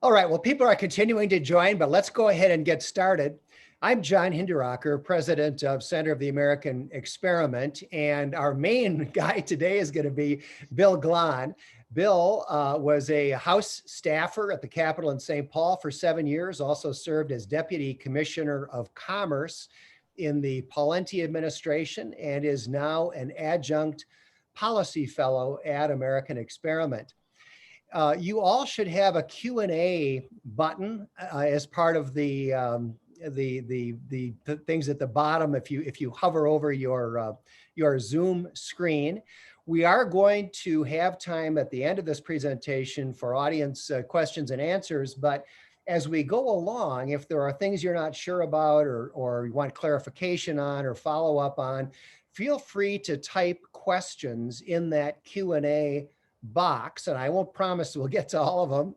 All right, well, people are continuing to join, but let's go ahead and get started. I'm John Hinderaker, president of Center of the American Experiment, and our main guy today is going to be Bill Glahn. Bill was a House staffer at the Capitol in St. Paul for 7 years, also served as Deputy Commissioner of Commerce in the Pawlenty administration, and is now an adjunct policy fellow at American Experiment. You all should have a Q&A button as part of the things at the bottom if you hover over your Zoom screen. We are going to have time at the end of this presentation for audience questions and answers, but as we go along, if there are things you're not sure about or you want clarification on or follow up on, feel free to type questions in that Q&A box, and I won't promise we'll get to all of them,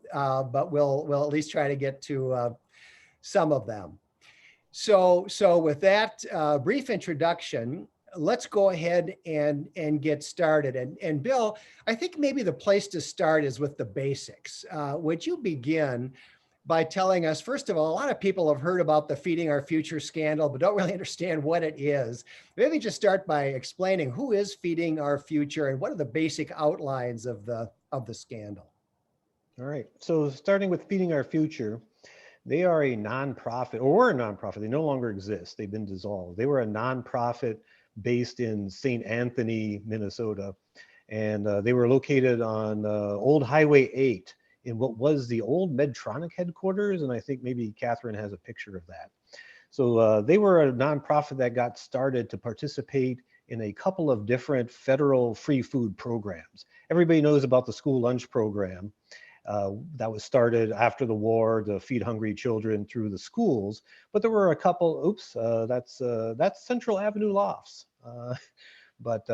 but we'll at least try to get to some of them. So with that brief introduction, let's go ahead and get started. And Bill, I think maybe the place to start is with the basics. Would you begin by telling us, first of all, a lot of people have heard about the Feeding Our Future scandal, but don't really understand what it is. Maybe just start by explaining who is Feeding Our Future and what are the basic outlines of the scandal. All right, so starting with Feeding Our Future, they are a nonprofit, or were a nonprofit. They no longer exist. They've been dissolved. They were a nonprofit based in St. Anthony, Minnesota, and they were located on Old Highway 8 in what was the old Medtronic headquarters, and I think maybe Catherine has a picture of that. So they were a nonprofit that got started to participate in a couple of different federal free food programs. Everybody knows about the school lunch program that was started after the war to feed hungry children through the schools, but there were a couple, that's Central Avenue Lofts. But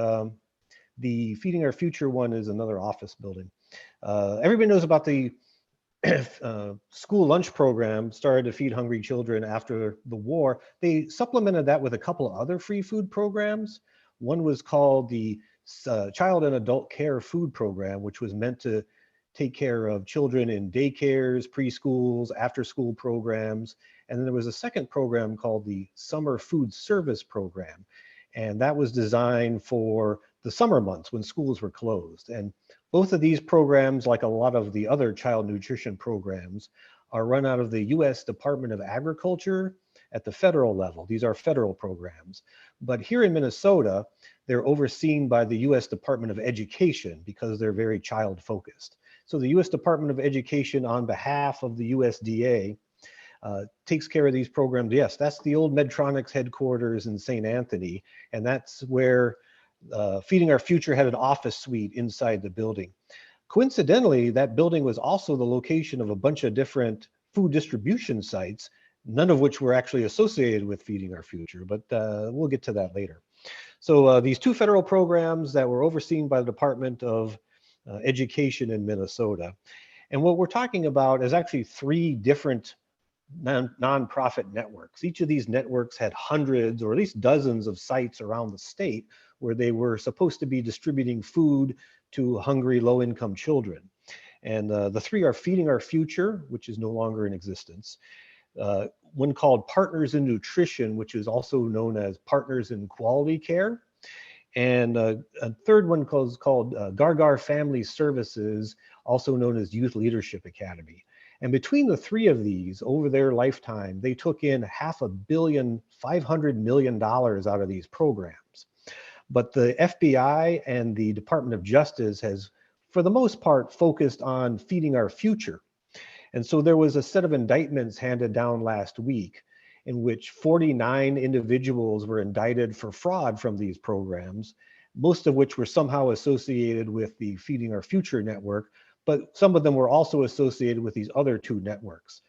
the Feeding Our Future one is another office building. Everybody knows about the school lunch program started to feed hungry children after the war. They supplemented that with a couple of other free food programs. One was called the Child and Adult Care Food Program, which was meant to take care of children in daycares, preschools, after-school programs. And then there was a second program called the Summer Food Service Program. And that was designed for the summer months when schools were closed. And both of these programs, like a lot of the other child nutrition programs, are run out of the U.S. Department of Agriculture at the federal level. These are federal programs. But here in Minnesota, they're overseen by the U.S. Department of Education because they're very child-focused. So the U.S. Department of Education, on behalf of the USDA, takes care of these programs. Yes, that's the old Medtronic's headquarters in St. Anthony, and that's where Feeding Our Future had an office suite inside the building. Coincidentally, that building was also the location of a bunch of different food distribution sites, none of which were actually associated with Feeding Our Future, but we'll get to that later. So these two federal programs that were overseen by the Department of Education in Minnesota. And what we're talking about is actually three different nonprofit networks. Each of these networks had hundreds or at least dozens of sites around the state where they were supposed to be distributing food to hungry low-income children. And the three are Feeding Our Future, which is no longer in existence. One called Partners in Nutrition, which is also known as Partners in Quality Care. And a third one called Gargar Family Services, also known as Youth Leadership Academy. And between the three of these, over their lifetime, they took in $500 million out of these programs. But the FBI and the Department of Justice has, for the most part, focused on Feeding Our Future. And so there was a set of indictments handed down last week in which 49 individuals were indicted for fraud from these programs, most of which were somehow associated with the Feeding Our Future network, but some of them were also associated with these other two networks.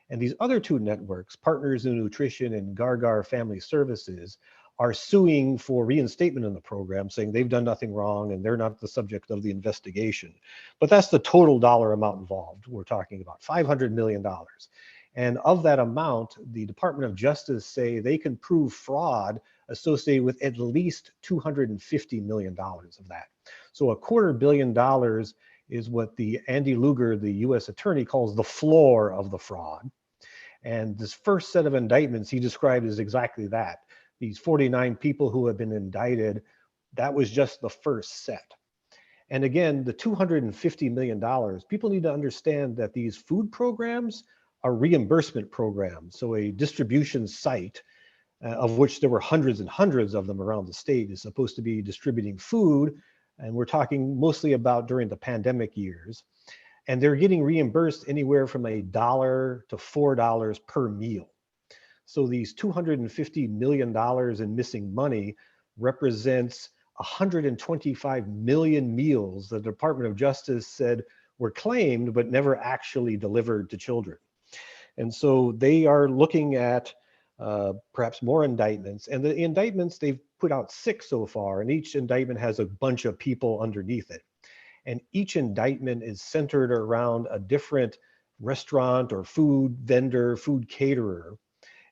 And these other two networks, Partners in Nutrition and Gargar Family Services, are suing for reinstatement in the program, saying they've done nothing wrong and they're not the subject of the investigation. But that's the total dollar amount involved. We're talking about $500 million. And of that amount, the Department of Justice say they can prove fraud associated with at least $250 million of that. So $250 million is what the Andy Luger, the U.S. attorney, calls the floor of the fraud. And this first set of indictments he described as exactly that. These 49 people who have been indicted, that was just the first set. And again, the $250 million, people need to understand that these food programs are reimbursement programs. So a distribution site, of which there were hundreds and hundreds of them around the state, is supposed to be distributing food. And we're talking mostly about during the pandemic years. And they're getting reimbursed anywhere from $1 to $4 per meal. So these $250 million in missing money represents 125 million meals the Department of Justice said were claimed but never actually delivered to children. And so they are looking at perhaps more indictments. And the indictments, they've put out 6 so far, and each indictment has a bunch of people underneath it. And each indictment is centered around a different restaurant or food vendor, food caterer.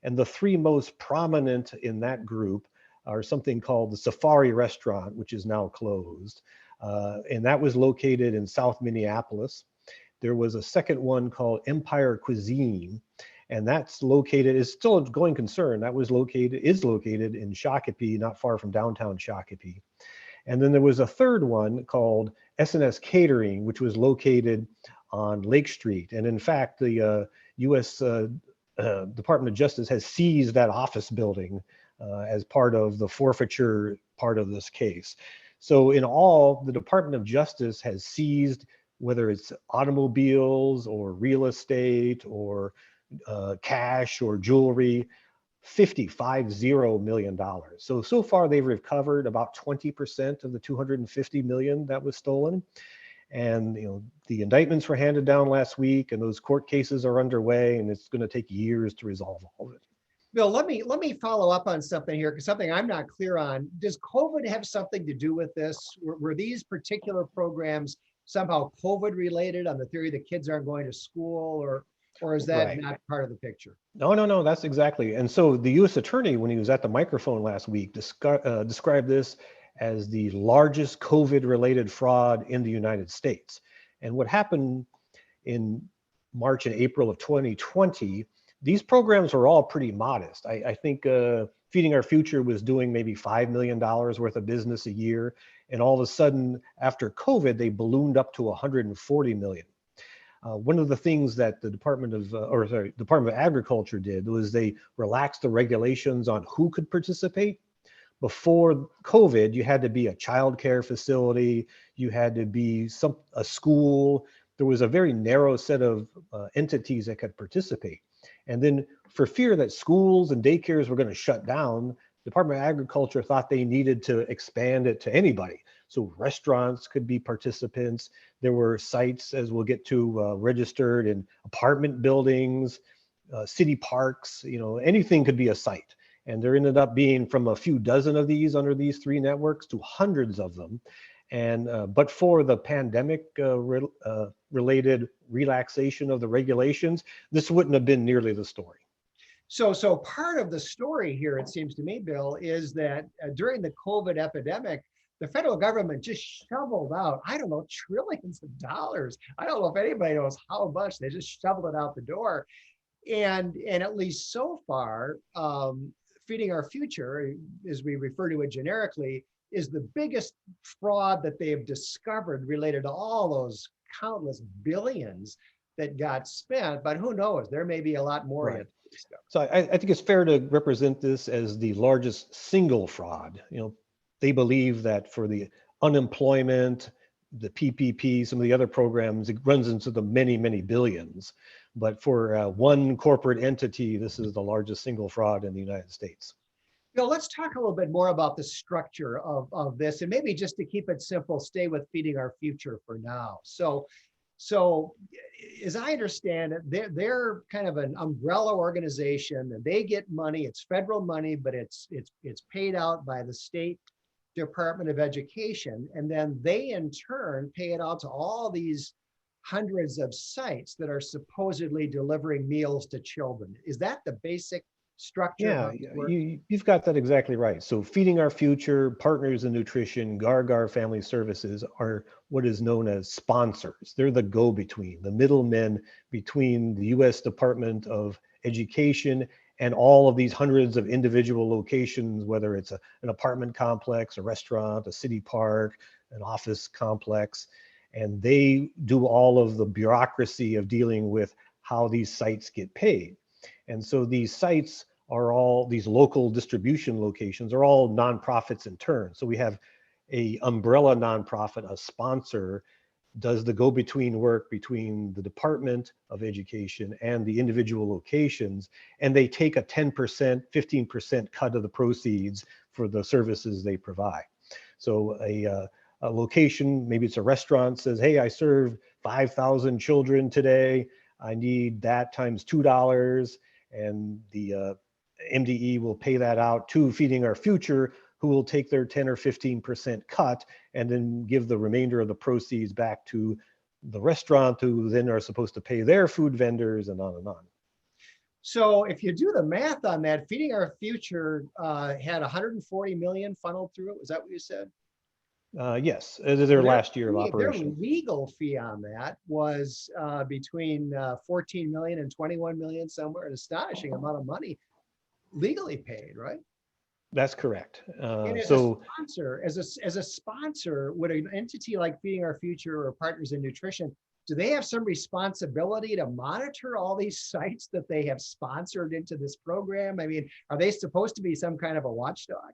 And the 3 most prominent in that group are something called the Safari Restaurant, which is now closed. And that was located in South Minneapolis. There was a second one called Empire Cuisine, and that's located, is still a going concern. That is located in Shakopee, not far from downtown Shakopee. And then there was a third one called S&S Catering, which was located on Lake Street. And in fact, the U.S. Department of Justice has seized that office building as part of the forfeiture part of this case. So in all, the Department of Justice has seized, whether it's automobiles or real estate or cash or jewelry, $50 million. So far they've recovered about 20% of the 250 million that was stolen. And the indictments were handed down last week, and those court cases are underway, and it's going to take years to resolve all of it. Bill, let me follow up on something here, because something I'm not clear on. Does COVID have something to do with this? Were these particular programs somehow COVID related, on the theory that kids aren't going to school, or is that not part of the picture? No, that's exactly. And so the U.S. attorney, when he was at the microphone last week, described this as the largest COVID-related fraud in the United States. And what happened in March and April of 2020, these programs were all pretty modest. I think Feeding Our Future was doing maybe $5 million worth of business a year. And all of a sudden, after COVID, they ballooned up to 140 million. One of the things that the Department of Agriculture did was they relaxed the regulations on who could participate. Before COVID, you had to be a child care facility, you had to be a school. There was a very narrow set of entities that could participate. And then for fear that schools and daycares were going to shut down, Department of Agriculture thought they needed to expand it to anybody. So restaurants could be participants. There were sites, as we'll get to, registered in apartment buildings, city parks, anything could be a site. And there ended up being from a few dozen of these under these 3 networks to hundreds of them. And but for the pandemic related relaxation of the regulations, this wouldn't have been nearly the story. So part of the story here, it seems to me, Bill, is that during the COVID epidemic, the federal government just shoveled out, I don't know, trillions of dollars. I don't know if anybody knows how much. They just shoveled it out the door. And at least so far, Feeding Our Future, as we refer to it generically, is the biggest fraud that they have discovered related to all those countless billions that got spent. But who knows? There may be a lot more in it. So I think it's fair to represent this as the largest single fraud. They believe that for the unemployment, the PPP, some of the other programs, it runs into the many, many billions. But for one corporate entity, this is the largest single fraud in the United States. Bill, let's talk a little bit more about the structure of this, and maybe just to keep it simple, stay with Feeding Our Future for now. So as I understand it, they're kind of an umbrella organization, and they get money. It's federal money, but it's paid out by the state Department of Education, and then they in turn pay it out to all these hundreds of sites that are supposedly delivering meals to children. Is that the basic structure, how Yeah, this works? you've got that exactly right. So Feeding Our Future, Partners in Nutrition, Gargar Family Services are what is known as sponsors. They're the go-between, the middlemen between the U.S. Department of Education and all of these hundreds of individual locations, whether it's an apartment complex, a restaurant, a city park, an office complex. And they do all of the bureaucracy of dealing with how these sites get paid. And so these sites are all, these local distribution locations are all nonprofits in turn. So we have a umbrella nonprofit, a sponsor, does the go-between work between the Department of Education and the individual locations, and they take a 10%, 15% cut of the proceeds for the services they provide. So a location, maybe it's a restaurant, says, hey, I served 5,000 children today. I need that times $2, and the MDE will pay that out to Feeding Our Future, who will take their 10 or 15% cut and then give the remainder of the proceeds back to the restaurant, who then are supposed to pay their food vendors, and on and on. So if you do the math on that, Feeding Our Future had 140 million funneled through it. Was that what you said? Yes, it is their last year of Their operation. legal fee on that was between 14 million and 21 million, somewhere, an astonishing amount of money legally paid, right? That's correct. And as a So sponsor, as a sponsor, would an entity like Feeding Our Future or Partners in Nutrition, do they have some responsibility to monitor all these sites that they have sponsored into this program? I mean, are they supposed to be some kind of a watchdog?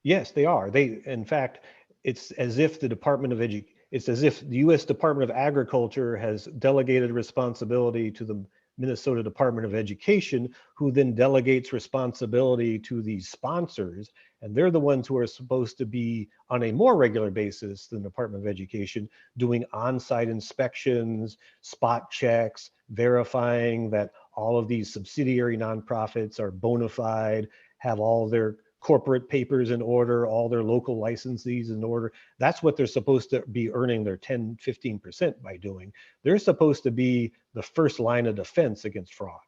yes, they are. They, in fact, it's as if the Department of it's as if the U.S. Department of Agriculture has delegated responsibility to the Minnesota Department of Education, who then delegates responsibility to these sponsors. And they're the ones who are supposed to be, on a more regular basis than the Department of Education, doing on-site inspections, spot checks, verifying that all of these subsidiary nonprofits are bona fide, have all their corporate papers in order, all their local licensees in order. That's what they're supposed to be earning their 10, 15% by doing. They're supposed to be the first line of defense against fraud.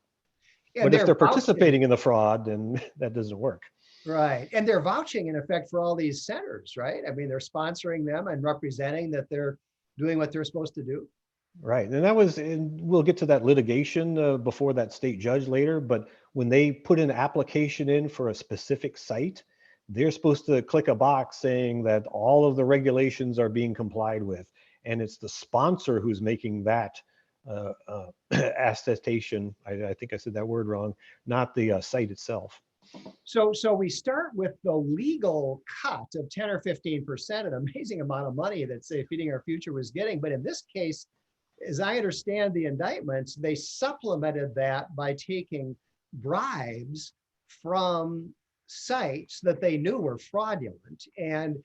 And But if they're they're vouching, participating in the fraud, then that doesn't work. right? And they're vouching in effect for all these centers, right? I mean, they're sponsoring them and representing that they're doing what they're supposed to do. Right. And that was, and we'll get to that litigation before that state judge later, but when they put an application in for a specific site, they're supposed to click a box saying that all of the regulations are being complied with. And it's the sponsor who's making that attestation. I think I said that word wrong, not the site itself. So we start with the legal cut of 10 or 15%, an amazing amount of money that, say, Feeding Our Future was getting. But in this case, as I understand the indictments, they supplemented that by taking bribes from sites that they knew were fraudulent. And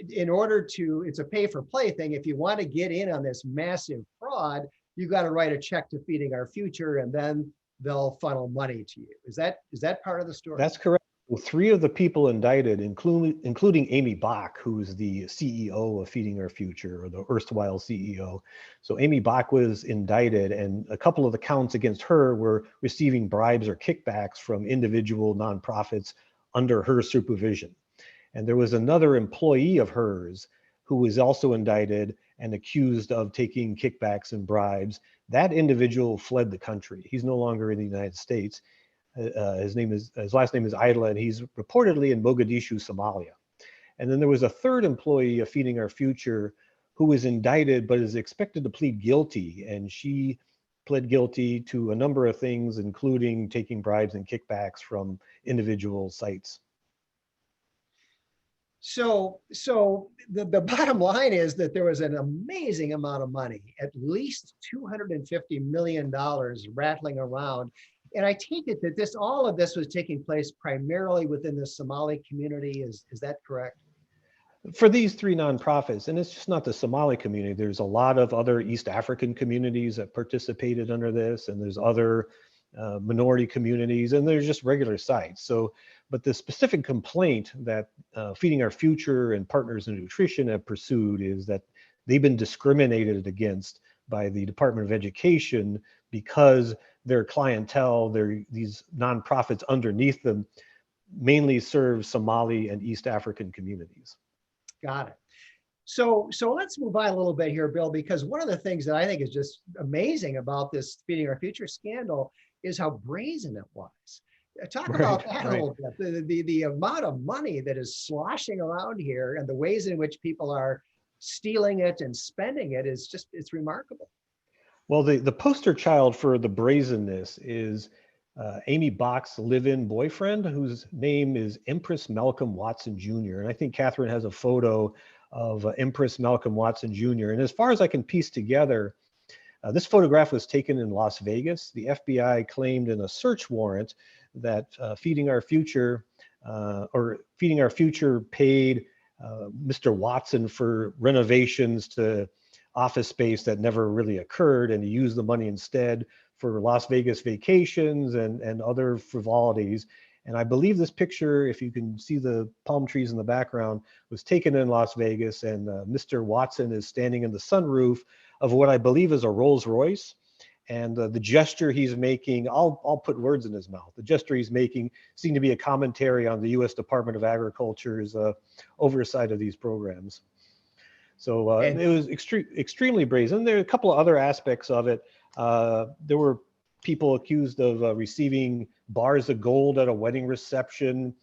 in order to, it's a pay for play thing. If you want to get in on this massive fraud, you got to write a check to Feeding Our Future, and then they'll funnel money to you. Is that part of the story? That's correct. Well, three of the people indicted, including Amy Bach, who's the CEO of Feeding Our Future, or the erstwhile CEO. So Amy Bach was indicted, and a couple of the counts against her were receiving bribes or kickbacks from individual nonprofits under her supervision. And there was another employee of hers who was also indicted and accused of taking kickbacks and bribes. That individual fled the country. He's no longer in the United States. His last name is Idla, and he's reportedly in Mogadishu, Somalia. And then there was a third employee of Feeding Our Future who was indicted but is expected to plead guilty. And she pled guilty to a number of things, including taking bribes and kickbacks from individual sites. So the bottom line is that there was an amazing amount of money, at least $250 million rattling around. And I take it that all of this was taking place primarily within the Somali community. Is that correct? For these three nonprofits, and it's just not the Somali community, there's a lot of other East African communities that participated under this, and there's other minority communities, and there's just regular sites. So, but the specific complaint that Feeding Our Future and Partners in Nutrition have pursued is that they've been discriminated against by the Department of Education because their clientele, these nonprofits underneath them, mainly serve Somali and East African communities. Got it. So let's move on a little bit here, Bill, because one of the things that I think is just amazing about this Feeding Our Future scandal is how brazen it was. Talk about that a little bit. The amount of money that is sloshing around here and the ways in which people are stealing it and spending it is just, it's remarkable. Well, the poster child for the brazenness is Amy Bach's live-in boyfriend, whose name is Empress Malcolm Watson Jr. And I think Catherine has a photo of Empress Malcolm Watson Jr. And as far as I can piece together, this photograph was taken in Las Vegas. The FBI claimed in a search warrant that Feeding Our Future paid Mr. Watson for renovations to office space that never really occurred, and he used the money instead for Las Vegas vacations and other frivolities. And I believe this picture, if you can see the palm trees in the background, was taken in Las Vegas, and Mr. Watson is standing in the sunroof of what I believe is a Rolls Royce. And the gesture he's making, I'll put words in his mouth. The gesture he's making seemed to be a commentary on the U.S. Department of Agriculture's oversight of these programs. So it was extremely brazen. There are a couple of other aspects of it. There were people accused of receiving bars of gold at a wedding reception,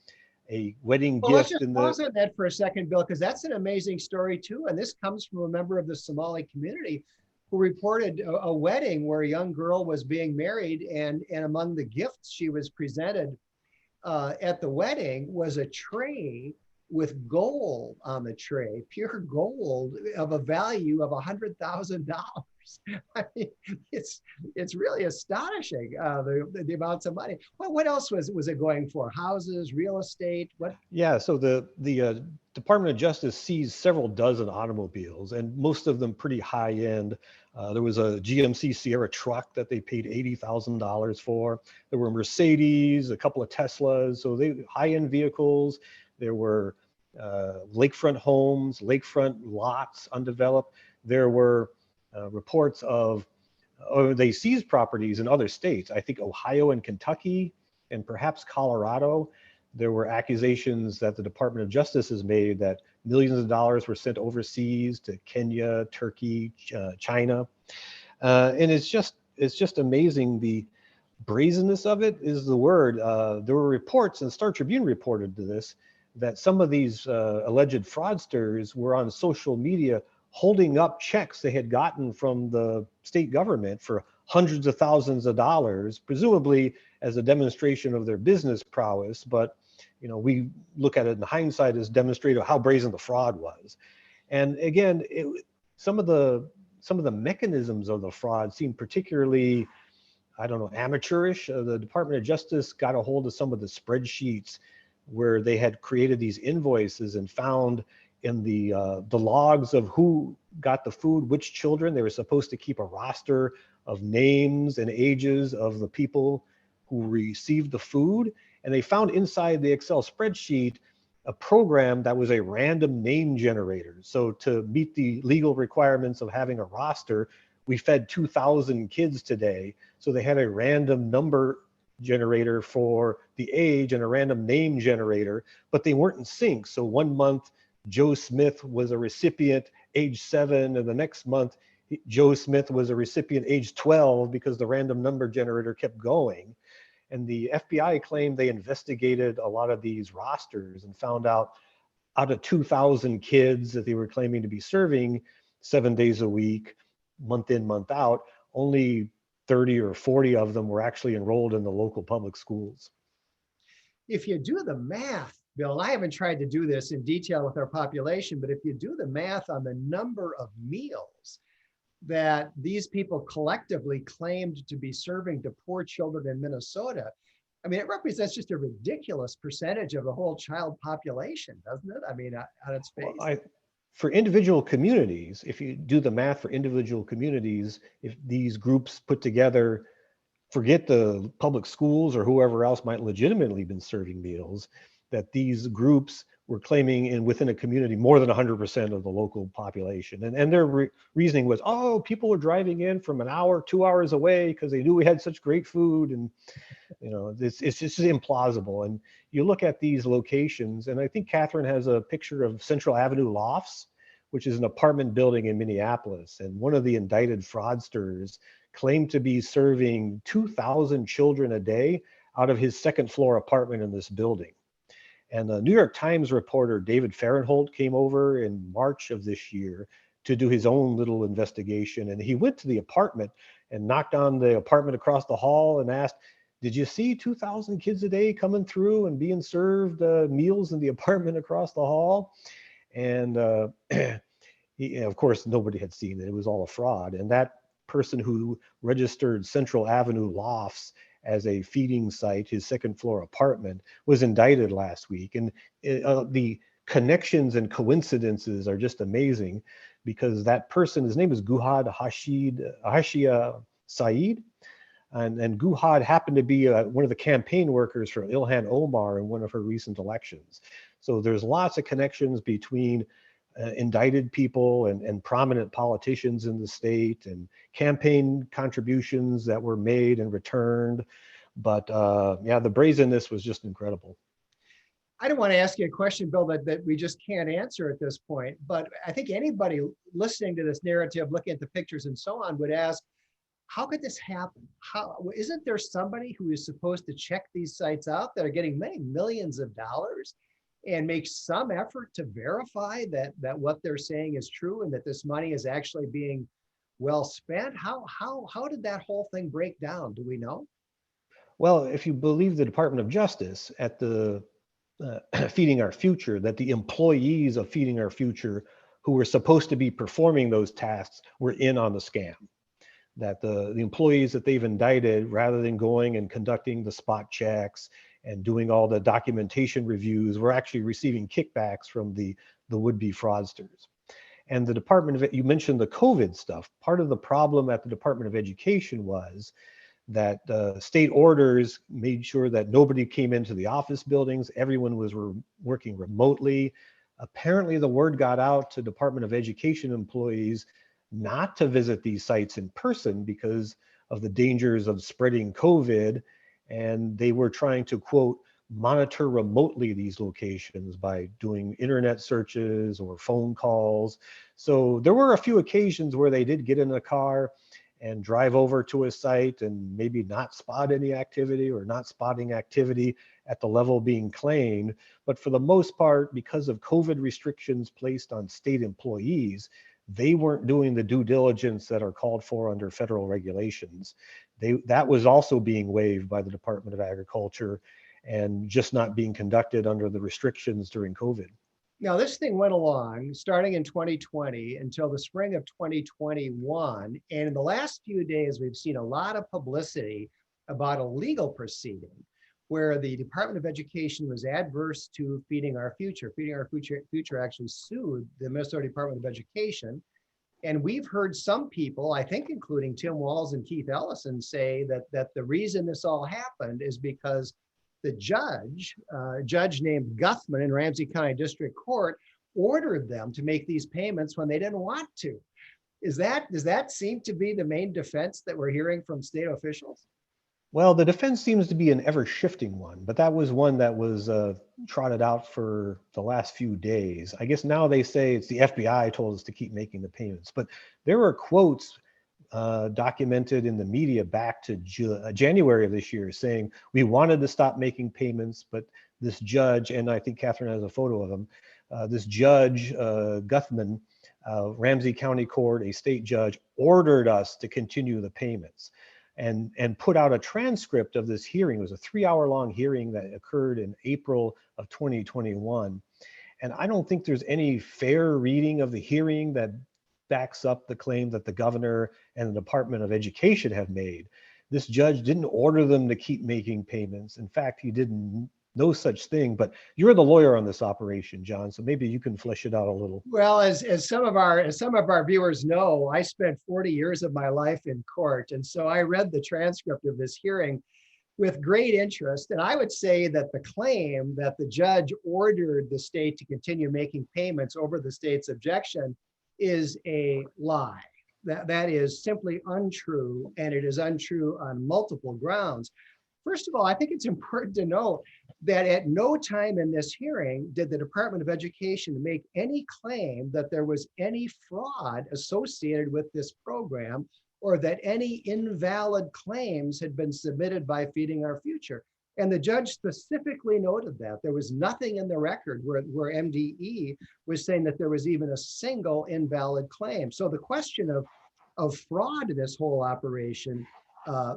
a wedding gift. Let's just pause on that for a second, Bill, because that's an amazing story too. And this comes from a member of the Somali community who reported a wedding where a young girl was being married, and among the gifts she was presented at the wedding was a tray with gold on the tray, pure gold of a value of $100,000. I mean, it's really astonishing, the amounts of money. What else was it going for? Houses, real estate? What? Yeah, so the Department of Justice seized several dozen automobiles, and most of them pretty high end. There was a GMC Sierra truck that they paid $80,000 for. There were Mercedes, a couple of Teslas, so they high-end vehicles. There were lakefront homes, lakefront lots undeveloped. There were reports of, they seized properties in other states. I think Ohio and Kentucky and perhaps Colorado. There were accusations that the Department of Justice has made that millions of dollars were sent overseas to Kenya, Turkey, China. And it's just amazing. The brazenness of it is the word. There were reports, and Star Tribune reported to this, that some of these alleged fraudsters were on social media holding up checks they had gotten from the state government for hundreds of thousands of dollars, presumably as a demonstration of their business prowess. But we look at it in hindsight as demonstrative of how brazen the fraud was. And again, some of the mechanisms of the fraud seem particularly, I don't know, amateurish. The Department of Justice got a hold of some of the spreadsheets where they had created these invoices and found in the logs of who got the food, which children. They were supposed to keep a roster of names and ages of the people who received the food. And they found inside the Excel spreadsheet a program that was a random name generator. So to meet the legal requirements of having a roster, we fed 2,000 kids today. So they had a random number generator for the age and a random name generator, but they weren't in sync. So one month, Joe Smith was a recipient age 7, and the next month, Joe Smith was a recipient age 12 because the random number generator kept going. And the FBI claimed they investigated a lot of these rosters and found out of 2,000 kids that they were claiming to be serving 7 days a week, month in, month out, only 30 or 40 of them were actually enrolled in the local public schools. If you do the math, Bill, I haven't tried to do this in detail with our population, but if you do the math on the number of meals that these people collectively claimed to be serving to poor children in Minnesota, I mean, it represents just a ridiculous percentage of the whole child population, doesn't it? I mean, on its face. Well, for individual communities, if you do the math for individual communities, if these groups put together, forget the public schools or whoever else might legitimately been serving meals, that these groups were claiming within a community more than 100% of the local population. And their reasoning was, oh, people were driving in from an hour, 2 hours away because they knew we had such great food. And, it's just implausible. And you look at these locations, and I think Catherine has a picture of Central Avenue Lofts, which is an apartment building in Minneapolis. And one of the indicted fraudsters claimed to be serving 2,000 children a day out of his second floor apartment in this building. And the New York Times reporter David Fahrenthold came over in March of this year to do his own little investigation. And he went to the apartment and knocked on the apartment across the hall and asked, did you see 2,000 kids a day coming through and being served meals in the apartment across the hall? And of course, nobody had seen it. It was all a fraud. And that person who registered Central Avenue Lofts as a feeding site, his second floor apartment, was indicted last week. And the connections and coincidences are just amazing, because that person, his name is Guhad Hashia Saeed. And Guhad happened to be one of the campaign workers for Ilhan Omar in one of her recent elections. So there's lots of connections between indicted people and prominent politicians in the state, and campaign contributions that were made and returned. But yeah, the brazenness was just incredible. I don't want to ask you a question, Bill, that we just can't answer at this point, but I think anybody listening to this narrative, looking at the pictures and so on, would ask, how could this happen? Isn't there somebody who is supposed to check these sites out that are getting many millions of dollars and make some effort to verify that what they're saying is true and that this money is actually being well spent? How did that whole thing break down? Do we know? Well, if you believe the Department of Justice at the Feeding Our Future, that the employees of Feeding Our Future who were supposed to be performing those tasks were in on the scam. That the employees that they've indicted, rather than going and conducting the spot checks and doing all the documentation reviews, were actually receiving kickbacks from the would-be fraudsters. And the Department of, you mentioned the COVID stuff. Part of the problem at the Department of Education was that state orders made sure that nobody came into the office buildings. Everyone was working remotely. Apparently the word got out to Department of Education employees not to visit these sites in person because of the dangers of spreading COVID. And they were trying to, quote, monitor remotely these locations by doing internet searches or phone calls. So there were a few occasions where they did get in a car and drive over to a site and maybe not spot any activity or not spotting activity at the level being claimed. But for the most part, because of COVID restrictions placed on state employees, they weren't doing the due diligence that are called for under federal regulations. That was also being waived by the Department of Agriculture and just not being conducted under the restrictions during COVID. Now, this thing went along starting in 2020 until the spring of 2021. And in the last few days, we've seen a lot of publicity about a legal proceeding where the Department of Education was adverse to Feeding Our Future. Feeding Our Future actually sued the Minnesota Department of Education. And we've heard some people, I think including Tim Walz and Keith Ellison, say that the reason this all happened is because the judge named Guthman in Ramsey County District Court, ordered them to make these payments when they didn't want to. Does that seem to be the main defense that we're hearing from state officials? Well, the defense seems to be an ever-shifting one, but that was one that was trotted out for the last few days. I guess now they say it's the FBI told us to keep making the payments, but there were quotes documented in the media back to January of this year saying we wanted to stop making payments, but this judge, and I think Catherine has a photo of him, this judge, Guthman, Ramsey County Court, a state judge, ordered us to continue the payments. And put out a transcript of this hearing. It was a 3-hour-long hearing that occurred in April of 2021. And I don't think there's any fair reading of the hearing that backs up the claim that the governor and the Department of Education have made. This judge didn't order them to keep making payments. In fact, he didn't no such thing, but you're the lawyer on this operation, John, so maybe you can flesh it out a little. Well, as some of our viewers know, I spent 40 years of my life in court, and so I read the transcript of this hearing. with great interest. And I would say that the claim that the judge ordered the state to continue making payments over the state's objection is a lie. That is simply untrue, and it is untrue on multiple grounds. First of all, I think it's important to note that at no time in this hearing did the Department of Education make any claim that there was any fraud associated with this program, or that any invalid claims had been submitted by Feeding Our Future. And the judge specifically noted that there was nothing in the record where MDE was saying that there was even a single invalid claim. So the question of fraud in this whole operation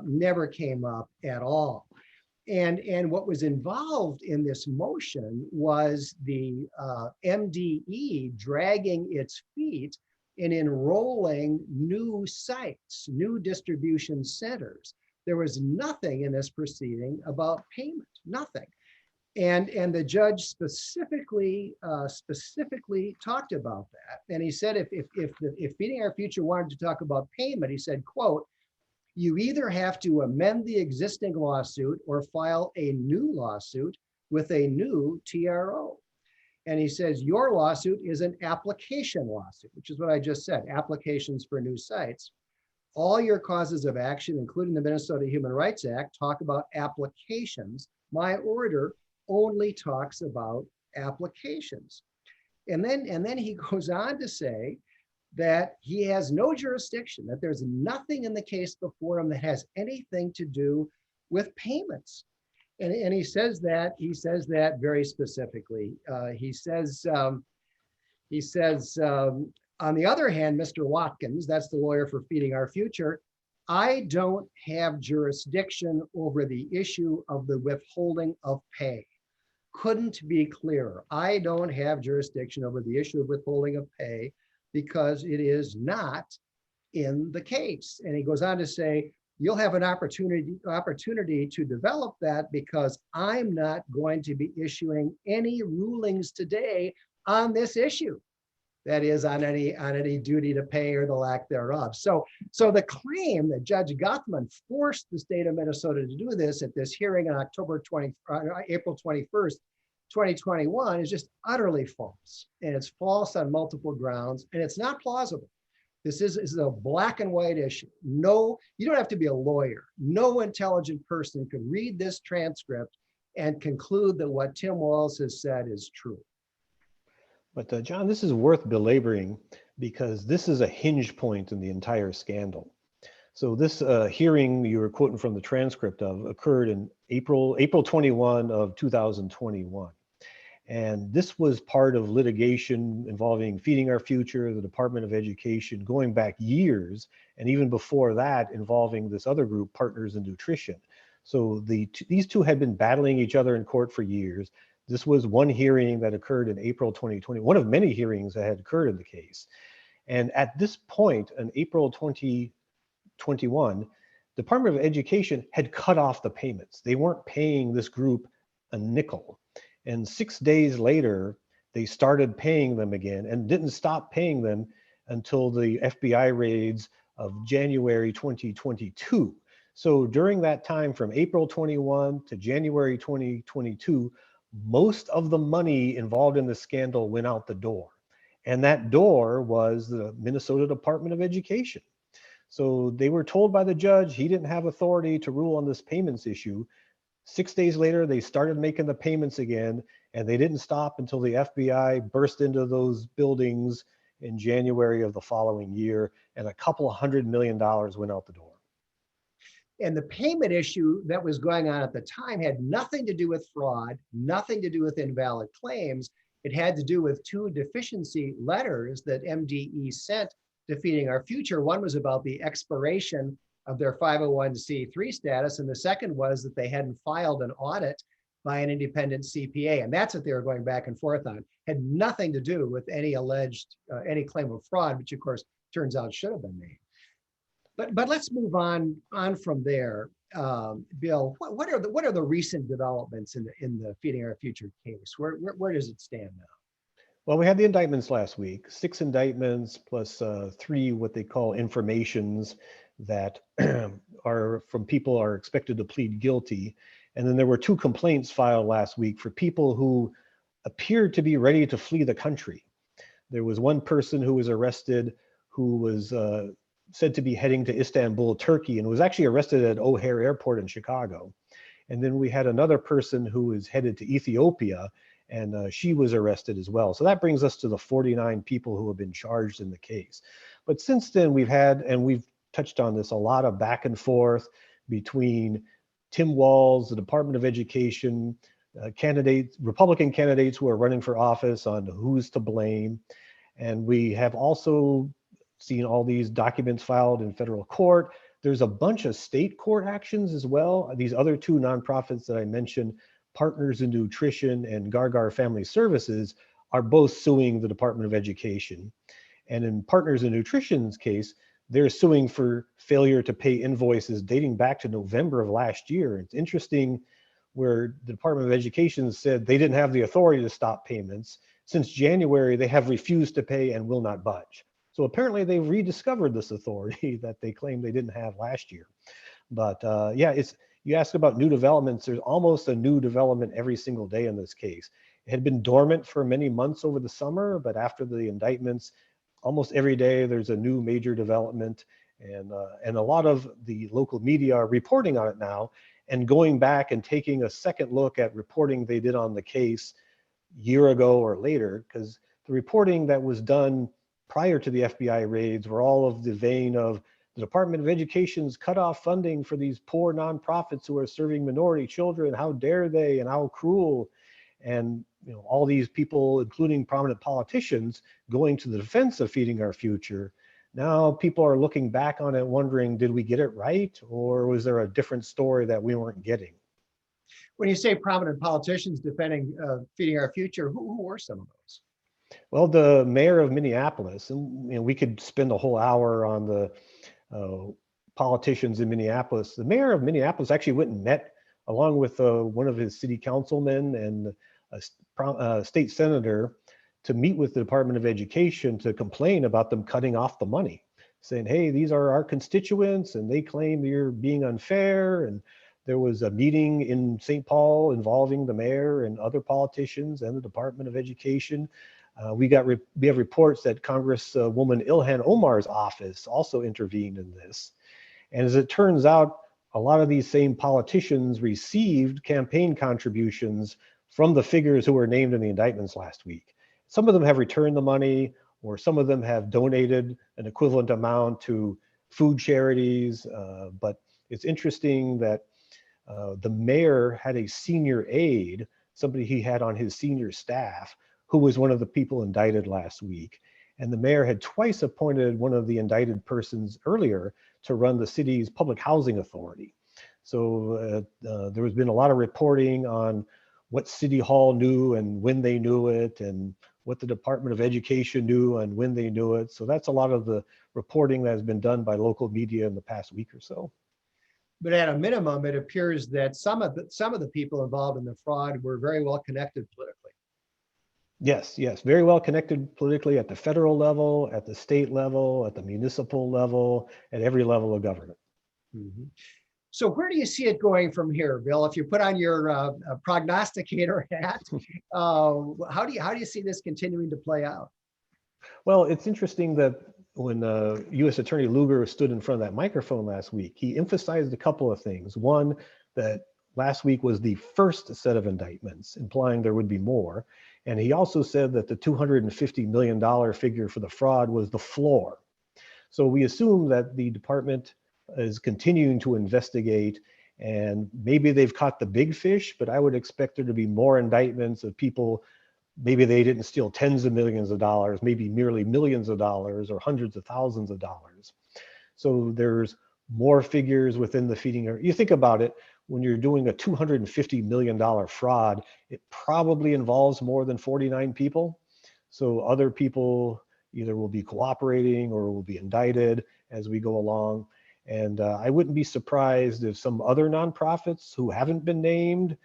never came up at all. And what was involved in this motion was the MDE dragging its feet in enrolling new sites, new distribution centers. There was nothing in this proceeding about payment, nothing. And the judge specifically talked about that. And he said, if Feeding Our Future wanted to talk about payment, he said, quote, "You either have to amend the existing lawsuit or file a new lawsuit with a new TRO." And he says, "Your lawsuit is an application lawsuit," which is what I just said, applications for new sites. "All your causes of action, including the Minnesota Human Rights Act, talk about applications. My order only talks about applications." And then he goes on to say that he has no jurisdiction, that there's nothing in the case before him that has anything to do with payments. And he says that very specifically. He says, on the other hand, Mr. Watkins, that's the lawyer for Feeding Our Future, "I don't have jurisdiction over the issue of the withholding of pay." Couldn't be clearer. I don't have jurisdiction over the issue of withholding of pay because it is not in the case. And he goes on to say, "You'll have an opportunity to develop that because I'm not going to be issuing any rulings today on this issue. That is, on any duty to pay or the lack thereof." So the claim that Judge Guthman forced the state of Minnesota to do this at this hearing on April 21st, 2021 is just utterly false. And it's false on multiple grounds, and it's not plausible. This is a black and white issue. No, you don't have to be a lawyer. No intelligent person could read this transcript and conclude that what Tim Walz has said is true. But John, this is worth belaboring because this is a hinge point in the entire scandal. So this hearing you were quoting from the transcript of occurred in April 21 of 2021. And this was part of litigation involving Feeding Our Future, the Department of Education, going back years, and even before that involving this other group, Partners in Nutrition. So these two had been battling each other in court for years. This was one hearing that occurred in April 2020, one of many hearings that had occurred in the case. And at this point, in April 2021, Department of Education had cut off the payments. They weren't paying this group a nickel. And 6 days later, they started paying them again and didn't stop paying them until the FBI raids of January 2022. So during that time from April 21 to January 2022, most of the money involved in the scandal went out the door. And that door was the Minnesota Department of Education. So they were told by the judge he didn't have authority to rule on this payments issue. 6 days later, they started making the payments again, and they didn't stop until the FBI burst into those buildings in January of the following year, and a couple of $100 million went out the door. And the payment issue that was going on at the time had nothing to do with fraud, nothing to do with invalid claims. It had to do with two deficiency letters that MDE sent to Feeding Our Future. One was about the expiration of their 501c3 status, and the second was that they hadn't filed an audit by an independent CPA, and that's what they were going back and forth on. Had nothing to do with any alleged, any claim of fraud, which of course turns out should have been made. But let's move on from there. Bill, what are the recent developments in the Feeding Our Future case? Where does it stand now? Well, we had the indictments last week, 6 indictments plus 3 what they call informations. that are from people are expected to plead guilty. And then there were 2 complaints filed last week for people who appeared to be ready to flee the country. There was one person who was arrested who was said to be heading to Istanbul, Turkey, and was actually arrested at O'Hare Airport in Chicago. And then we had another person who was headed to Ethiopia, and she was arrested as well. So that brings us to the 49 people who have been charged in the case. But since then, we've had, and we've touched on this, a lot of back and forth between Tim Walz, the Department of Education, candidates, Republican candidates who are running for office on who's to blame. And we have also seen all these documents filed in federal court. There's a bunch of state court actions as well. These other 2 nonprofits that I mentioned, Partners in Nutrition and Gargar Family Services, are both suing the Department of Education. And in Partners in Nutrition's case, they're suing for failure to pay invoices dating back to November of last year. It's interesting where the Department of Education said they didn't have the authority to stop payments. Since January, they have refused to pay and will not budge. So apparently they've rediscovered this authority that they claimed they didn't have last year. But yeah, you asked about new developments. There's almost a new development every single day in this case. It had been dormant for many months over the summer, but after the indictments, almost every day there's a new major development, and a lot of the local media are reporting on it now and going back and taking a second look at reporting they did on the case a year ago or later, because the reporting that was done prior to the FBI raids were all of the vein of the Department of Education's cut off funding for these poor nonprofits who are serving minority children. How dare they, and how cruel. And all these people, including prominent politicians, going to the defense of Feeding Our Future. Now people are looking back on it wondering, did we get it right? Or was there a different story that we weren't getting? When you say prominent politicians defending Feeding Our Future, who were some of those? Well, the mayor of Minneapolis, and we could spend a whole hour on the politicians in Minneapolis. The mayor of Minneapolis actually went and met along with one of his city councilmen and a state senator to meet with the Department of Education to complain about them cutting off the money, saying, hey, these are our constituents and they claim you're being unfair. And there was a meeting in St. Paul involving the mayor and other politicians and the Department of Education. We have reports that Congresswoman Ilhan Omar's office also intervened in this. And as it turns out, a lot of these same politicians received campaign contributions from the figures who were named in the indictments last week. Some of them have returned the money, or some of them have donated an equivalent amount to food charities. But it's interesting that the mayor had a senior aide, somebody he had on his senior staff, who was one of the people indicted last week. And the mayor had twice appointed one of the indicted persons earlier to run the city's public housing authority. So there has been a lot of reporting on what City Hall knew and when they knew it, and what the Department of Education knew and when they knew it. So that's a lot of the reporting that has been done by local media in the past week or so. But at a minimum, it appears that some of the people involved in the fraud were very well connected politically. Yes, very well connected politically at the federal level, at the state level, at the municipal level, at every level of government. Mm-hmm. So where do you see it going from here, Bill? If you put on your prognosticator hat, how do you see this continuing to play out? Well, it's interesting that when U.S. Attorney Lugar stood in front of that microphone last week, he emphasized a couple of things. One, that last week was the first set of indictments, implying there would be more. And he also said that the $250 million figure for the fraud was the floor. So we assume that the department is continuing to investigate, and maybe they've caught the big fish, but I would expect there to be more indictments of people. Maybe they didn't steal tens of millions of dollars, maybe merely millions of dollars or hundreds of thousands of dollars. So there's more figures within the feeding. You think about it, when you're doing a $250 million fraud, it probably involves more than 49 people. So other people either will be cooperating or will be indicted as we go along. And I wouldn't be surprised if some other nonprofits who haven't been named,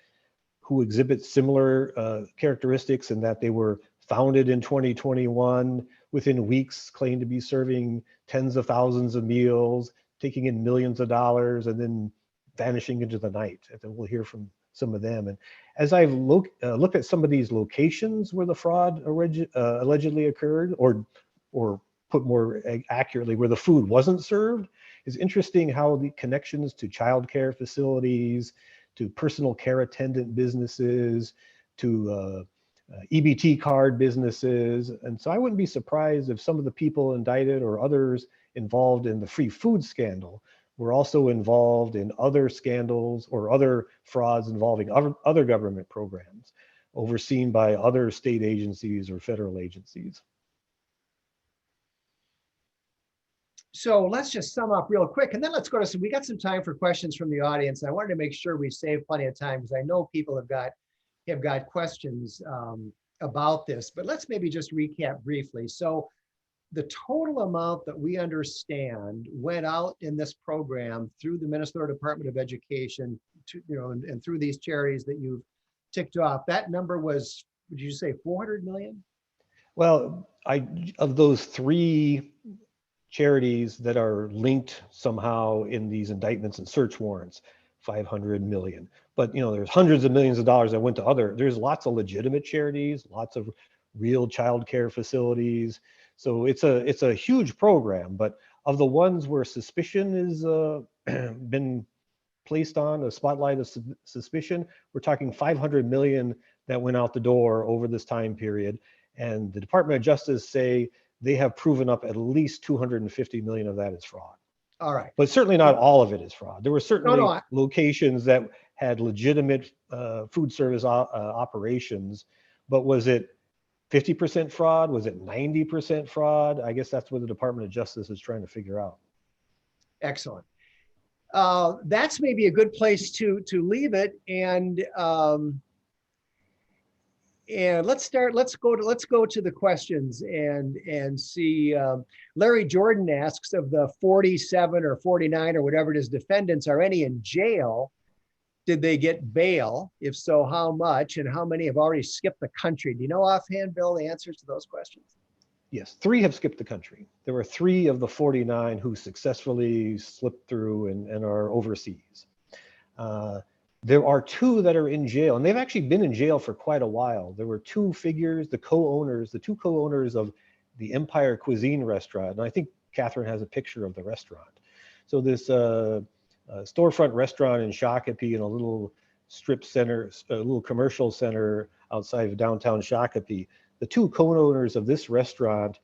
who exhibit similar characteristics in that they were founded in 2021, within weeks claim to be serving tens of thousands of meals, taking in millions of dollars and then vanishing into the night. And we'll hear from some of them. And as I've looked at some of these locations where the fraud allegedly occurred, or put more accurately, where the food wasn't served, it's interesting how the connections to childcare facilities, to personal care attendant businesses, to EBT card businesses. And so I wouldn't be surprised if some of the people indicted or others involved in the free food scandal were also involved in other scandals or other frauds involving other government programs overseen by other state agencies or federal agencies. So let's just sum up real quick, and then let's go to we got some time for questions from the audience. I wanted to make sure we save plenty of time because I know people have got questions about this, but let's maybe just recap briefly. So the total amount that we understand went out in this program through the Minnesota Department of Education, to, and through these charities that you've ticked off, that number was, would you say 400 million? Well, of those 3 charities that are linked somehow in these indictments and search warrants, 500 million. But there's hundreds of millions of dollars that went to there's lots of legitimate charities, lots of real child care facilities. So it's a huge program, but of the ones where suspicion is been placed on, a spotlight of suspicion, we're talking 500 million that went out the door over this time period. And the Department of Justice say they have proven up at least 250 million of that is fraud. All right. But certainly not all of it is fraud. There were certainly locations that had legitimate food service operations, but was it 50% fraud? Was it 90% fraud? I guess that's what the Department of Justice is trying to figure out. Excellent. That's maybe a good place to leave it. And let's go to the questions and see. Larry Jordan asks, of the 47 or 49 or whatever it is defendants, are any in jail? Did they get bail? If so, how much? And how many have already skipped the country? Do you know offhand, Bill, the answers to those questions? Yes, 3 have skipped the country. There were 3 of the 49 who successfully slipped through and are overseas. There are 2 that are in jail, and they've actually been in jail for quite a while. There were 2 figures, the 2 co-owners of the Empire Cuisine restaurant, and I think Catherine has a picture of the restaurant. So this storefront restaurant in Shakopee, in a little strip center, a little commercial center outside of downtown Shakopee. The 2 co-owners of this restaurant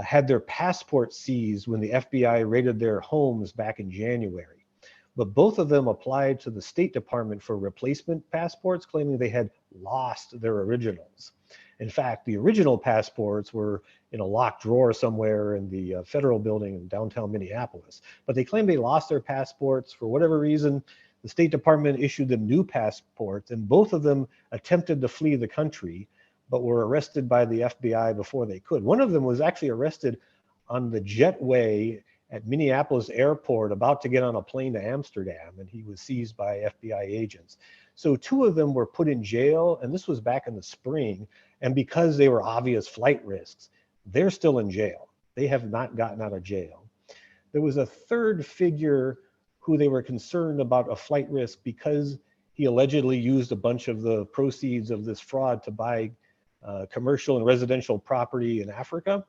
had their passports seized when the FBI raided their homes back in January. But both of them applied to the State Department for replacement passports, claiming they had lost their originals. In fact, the original passports were in a locked drawer somewhere in the federal building in downtown Minneapolis. But they claimed they lost their passports for whatever reason. The State Department issued them new passports, and both of them attempted to flee the country, but were arrested by the FBI before they could. One of them was actually arrested on the jetway at Minneapolis airport, about to get on a plane to Amsterdam, and he was seized by FBI agents. So 2 of them were put in jail, and this was back in the spring. And because they were obvious flight risks, they're still in jail. They have not gotten out of jail. There was a 3rd figure who they were concerned about a flight risk because he allegedly used a bunch of the proceeds of this fraud to buy commercial and residential property in Africa,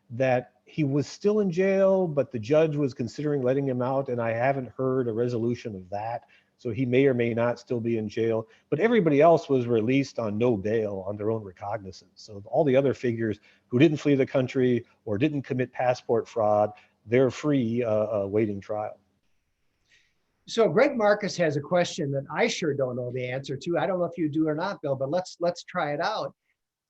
that he was still in jail, but the judge was considering letting him out, and I haven't heard a resolution of that. So he may or may not still be in jail, but everybody else was released on no bail on their own recognizance. So all the other figures who didn't flee the country or didn't commit passport fraud, they're free awaiting trial. So Greg Marcus has a question that I sure don't know the answer to. I don't know if you do or not, Bill, but let's try it out.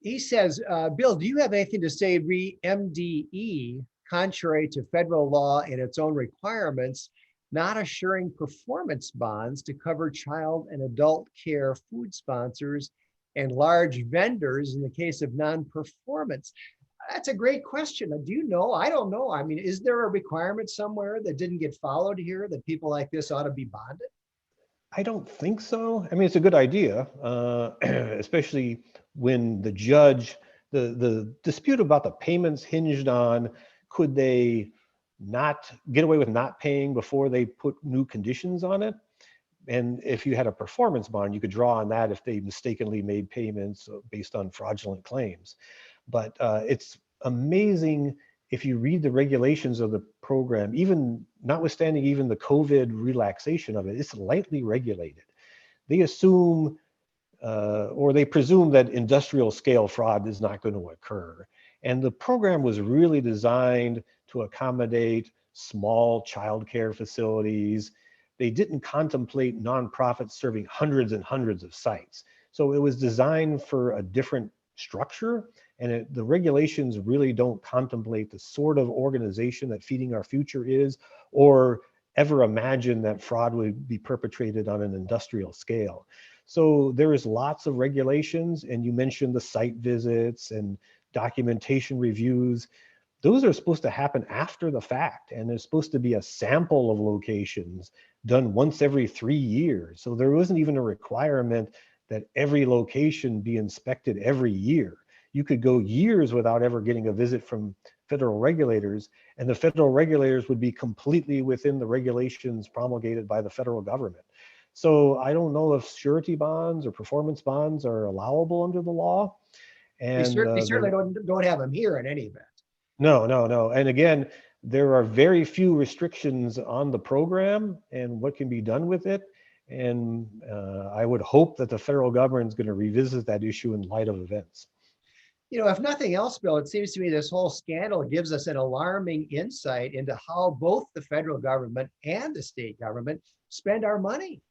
He says, Bill, do you have anything to say re MDE, contrary to federal law and its own requirements, not assuring performance bonds to cover child and adult care food sponsors and large vendors in the case of non-performance? That's a great question. Do you know? I don't know. I mean, is there a requirement somewhere that didn't get followed here that people like this ought to be bonded? I don't think so. I mean, it's a good idea, especially when the judge, the dispute about the payments hinged on, could they not get away with not paying before they put new conditions on it. And if you had a performance bond, you could draw on that if they mistakenly made payments based on fraudulent claims. But it's amazing if you read the regulations of the program, even notwithstanding even the COVID relaxation of it, it's lightly regulated. They assume or they presume that industrial scale fraud is not going to occur. And the program was really designed to accommodate small childcare facilities. They didn't contemplate nonprofits serving hundreds and hundreds of sites. So it was designed for a different structure, and the regulations really don't contemplate the sort of organization that Feeding Our Future is, or ever imagine that fraud would be perpetrated on an industrial scale. So there is lots of regulations, and you mentioned the site visits and documentation reviews. Those are supposed to happen after the fact, and there's supposed to be a sample of locations done once every 3 years. So there wasn't even a requirement that every location be inspected every year. You could go years without ever getting a visit from federal regulators, and the federal regulators would be completely within the regulations promulgated by the federal government. So I don't know if surety bonds or performance bonds are allowable under the law. They And certainly don't have them here in any event. no. And again, there are very few restrictions on the program and what can be done with it. And I would hope that the federal government is going to revisit that issue in light of events. You know, if nothing else, Bill, it seems to me this whole scandal gives us an alarming insight into how both the federal government and the state government spend our money.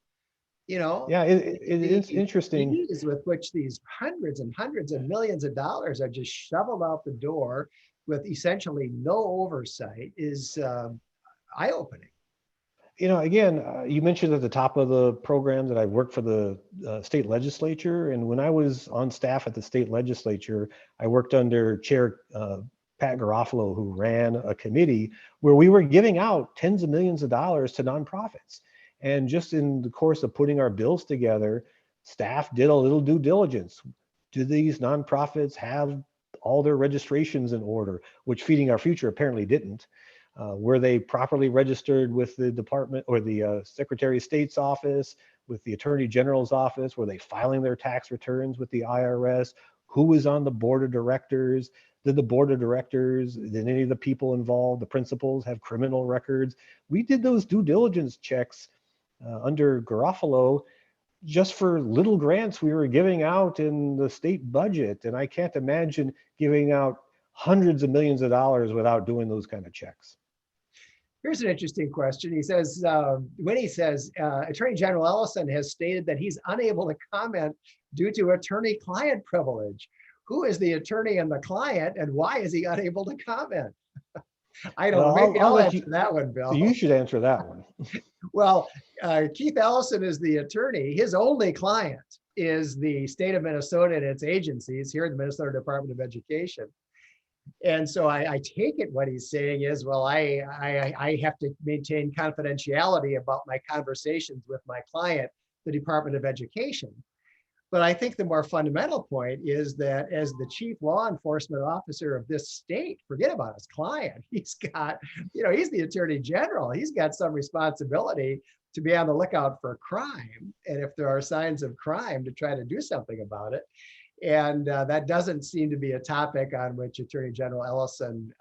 You know, Yeah, it's the interesting. ease with which these hundreds and hundreds of millions of dollars are just shoveled out the door with essentially no oversight is eye-opening. You know, again, you mentioned at the top of the program that I worked for the state legislature. And when I was on staff at the state legislature, I worked under Chair Pat Garofalo, who ran a committee where we were giving out tens of millions of dollars to nonprofits. And just in the course of putting our bills together, staff did a little due diligence. Do these nonprofits have all their registrations in order, which Feeding Our Future apparently didn't? Were they properly registered with the department or the Secretary of State's office, with the Attorney General's office? Were they filing their tax returns with the IRS? Who was on the board of directors? Did the board of directors, did any of the people involved, the principals, have criminal records? We did those due diligence checks under Garofalo just for little grants we were giving out in the state budget. And I can't imagine giving out hundreds of millions of dollars without doing those kind of checks. Here's an interesting question. He says, Attorney General Ellison has stated that he's unable to comment due to attorney-client privilege. Who is the attorney and the client, and why is he unable to comment? I don't know. Maybe I'll answer that one, Bill. You should answer that one. Well, Keith Ellison is the attorney. His only client is the state of Minnesota and its agencies here in the Minnesota Department of Education. And so I take it what he's saying is, well, I have to maintain confidentiality about my conversations with my client, the Department of Education. But I think the more fundamental point is that as the chief law enforcement officer of this state, forget about his client. He's got, he's the attorney general. He's got some responsibility to be on the lookout for crime. And if there are signs of crime, to try to do something about it. And that doesn't seem to be a topic on which Attorney General Ellison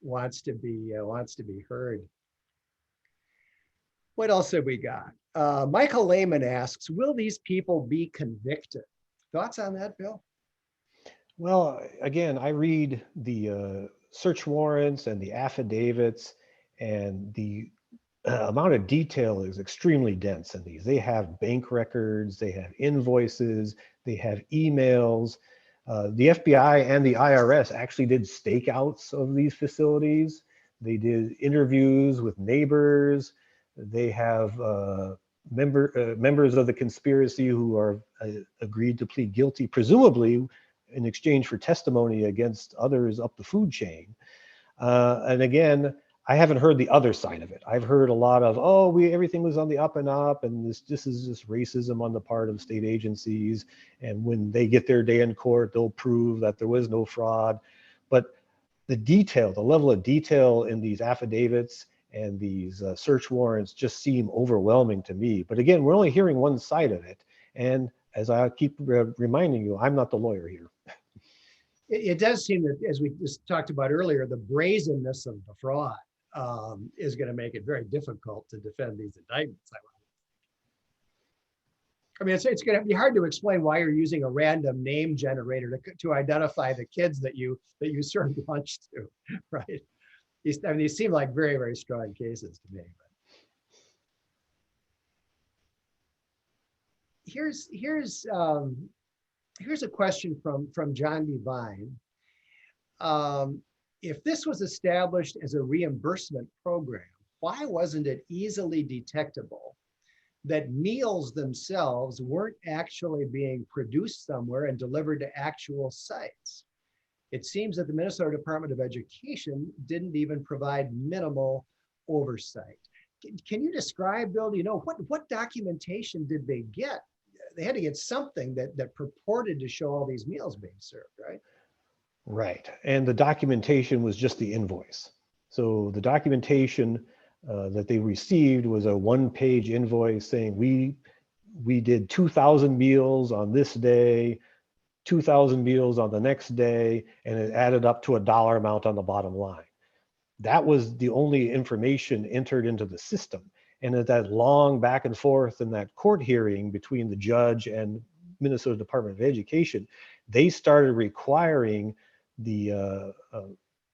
wants to be heard. What else have we got? Michael Lehman asks, will these people be convicted? Thoughts on that, Bill? Well, again, I read the search warrants and the affidavits, and the amount of detail is extremely dense in these. They have bank records, they have invoices, they have emails. The FBI and the IRS actually did stakeouts of these facilities. They did interviews with neighbors. They have members of the conspiracy who are agreed to plead guilty, presumably in exchange for testimony against others up the food chain. And again, I haven't heard the other side of it. I've heard a lot of, everything was on the up and up, and this is just racism on the part of state agencies. And when they get their day in court, they'll prove that there was no fraud. But the detail, the level of detail in these affidavits and these search warrants just seem overwhelming to me. But again, we're only hearing one side of it. And as I keep reminding you, I'm not the lawyer here. It does seem that, as we just talked about earlier, the brazenness of the fraud is going to make it very difficult to defend these indictments. I mean, it's going to be hard to explain why you're using a random name generator to identify the kids that you served lunch to, right? I mean, these seem like very, very strong cases to me. But here's a question from John Devine. If this was established as a reimbursement program, why wasn't it easily detectable that meals themselves weren't actually being produced somewhere and delivered to actual sites? It seems that the Minnesota Department of Education didn't even provide minimal oversight. Can you describe, Bill, do you know what documentation did they get? They had to get something that purported to show all these meals being served, right? Right. And the documentation was just the invoice. So the documentation that they received was a one-page invoice saying we did 2,000 meals on this day, 2,000 meals on the next day, and it added up to a dollar amount on the bottom line. That was the only information entered into the system. And at that long back and forth in that court hearing between the judge and Minnesota Department of Education, they started requiring the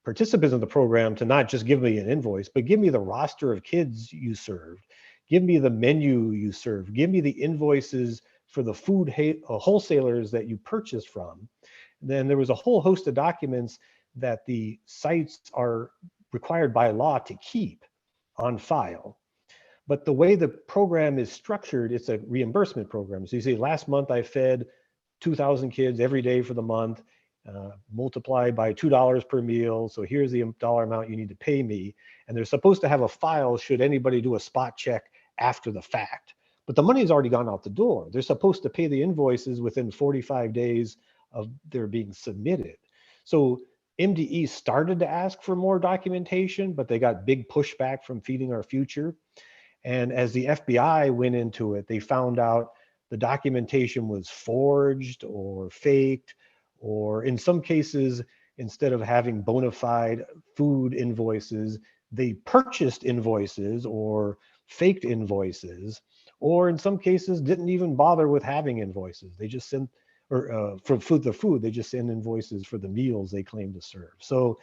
participants in the program to not just give me an invoice, but give me the roster of kids you served, give me the menu you served, give me the invoices for the food wholesalers that you purchased from. And then there was a whole host of documents that the sites are required by law to keep on file. But the way the program is structured, it's a reimbursement program. So you say, last month I fed 2,000 kids every day for the month, multiplied by $2 per meal. So here's the dollar amount you need to pay me. And they're supposed to have a file should anybody do a spot check after the fact. But the money's already gone out the door. They're supposed to pay the invoices within 45 days of their being submitted. So MDE started to ask for more documentation, but they got big pushback from Feeding Our Future. And as the FBI went into it, they found out the documentation was forged or faked, or in some cases, instead of having bona fide food invoices, they purchased invoices or faked invoices, or in some cases didn't even bother with having invoices. They just sent, or for the food, they just send invoices for the meals they claim to serve. So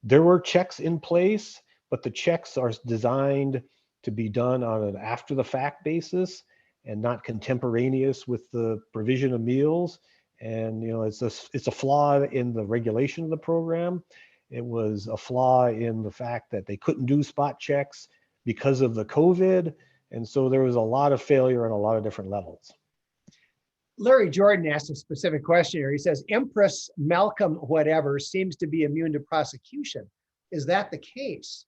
there were checks in place, but the checks are designed to be done on an after the fact basis and not contemporaneous with the provision of meals. And it's a flaw in the regulation of the program. It was a flaw in the fact that they couldn't do spot checks because of the COVID. And so there was a lot of failure on a lot of different levels. Larry Jordan asked a specific question here. He says, Empress Malcolm whatever seems to be immune to prosecution. Is that the case?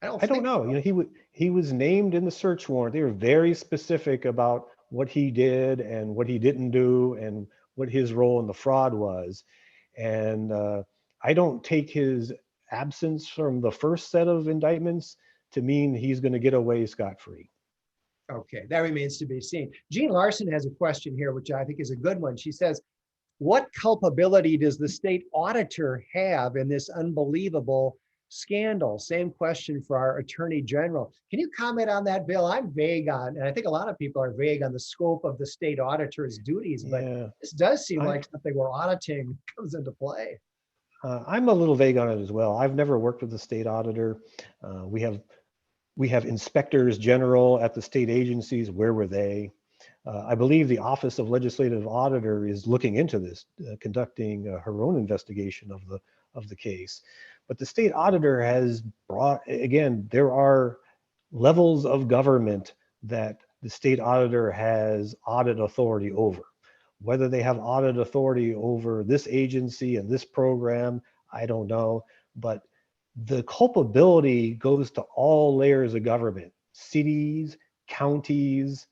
I don't know. So. He was named in the search warrant. They were very specific about what he did and what he didn't do and what his role in the fraud was. And I don't take his absence from the first set of indictments to mean he's going to get away scot-free. Okay, that remains to be seen. Jean Larson has a question here, which I think is a good one. She says, what culpability does the state auditor have in this unbelievable scandal? Same question for our attorney general. Can you comment on that, Bill? I'm vague on, and I think a lot of people are vague on the scope of the state auditor's duties, but this does seem like something where auditing comes into play. I'm a little vague on it as well. I've never worked with the state auditor. We have inspectors general at the state agencies. Where were they? I believe the Office of Legislative Auditor is looking into this, conducting her own investigation of the case. But the state auditor has brought, again, there are levels of government that the state auditor has audit authority over. Whether they have audit authority over this agency and this program, I don't know. But the culpability goes to all layers of government, cities, counties,